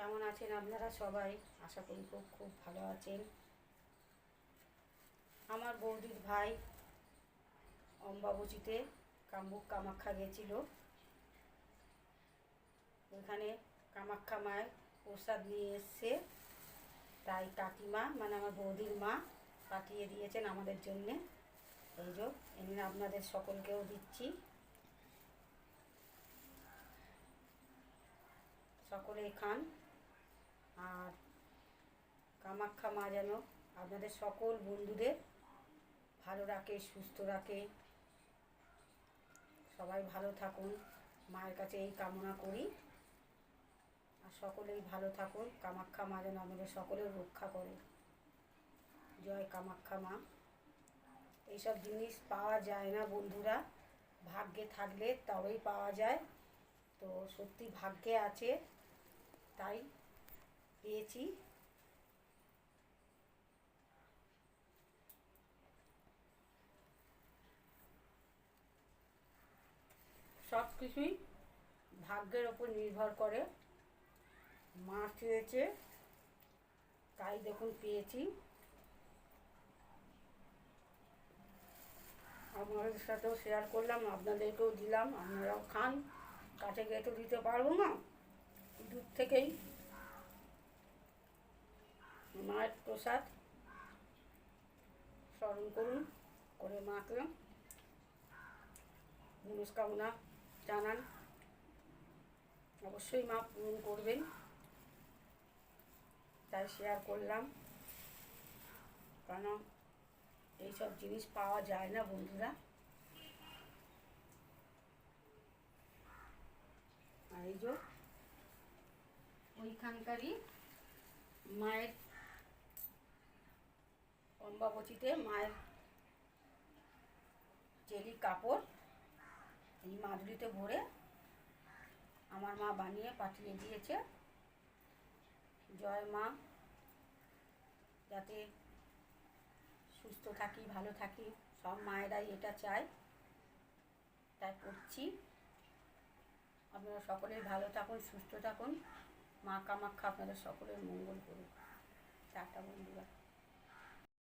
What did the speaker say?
কেমন আছেন আপনারা সবাই? আশা করি খুব খুব ভালো আছেন। আমার বৌদির ভাই অম্বাবচীতে কামরূপ কামাখ্যা গেছিল। ওখানে কামাখ্যা মায়ের প্রসাদ নিয়ে এসছে, তাই কাকিমা মানে আমার বৌদির মা পাঠিয়ে দিয়েছেন আমাদের জন্যে। এই যে এমনি আপনাদের সকলকেও দিচ্ছি, সকলে খান। আর কামাখ্যা মা যেন আপনাদের সকল বন্ধুদের ভালো রাখে, সুস্থ রাখে, সবাই ভালো থাকুন, মায়ের কাছে এই কামনা করি। আর সকলেই ভালো থাকুন, কামাখ্যা মা যেন আমাদের সকলের রক্ষা করে। জয় কামাখ্যা মা। এইসব জিনিস পাওয়া যায় না বন্ধুরা, ভাগ্যে থাকলে তবেই পাওয়া যায়। তো সত্যি ভাগ্যে আছে, তাই পেয়েছি। সব কিছুই ভাগ্যের ওপর নির্ভর করে। মা চেয়েছে, তাই দেখুন পেয়েছি। আপনাদের সাথেও শেয়ার করলাম, আপনাদেরকেও দিলাম, আপনারাও খান। কাছে গিয়ে তো দিতে পারবো না, দূর থেকেই মায়ের প্রসাদ স্মরণ করুন, করে মাকে মনস্কামনা জানান। অবশ্যই মা পূরণ করবেন, তাই শেয়ার করলাম। কারণ এইসব জিনিস পাওয়া যায় না বন্ধুরা। আর এই যে ওইখানকারই মায়ের অম্বাবচীতে মায়ের চেলি কাপড় এই মাদুরিতে ভরে আমার মা বানিয়ে পাঠিয়ে দিয়েছে। জয় মা, যাতে সুস্থ থাকি, ভালো থাকি, সব মায়েরাই এটা চায়, তাই করছি। আপনারা সকলেই ভালো থাকুন, সুস্থ থাকুন। মা কামাখ্যা আপনাদের সকলের মঙ্গল করুন। টাটা বন্ধুরা।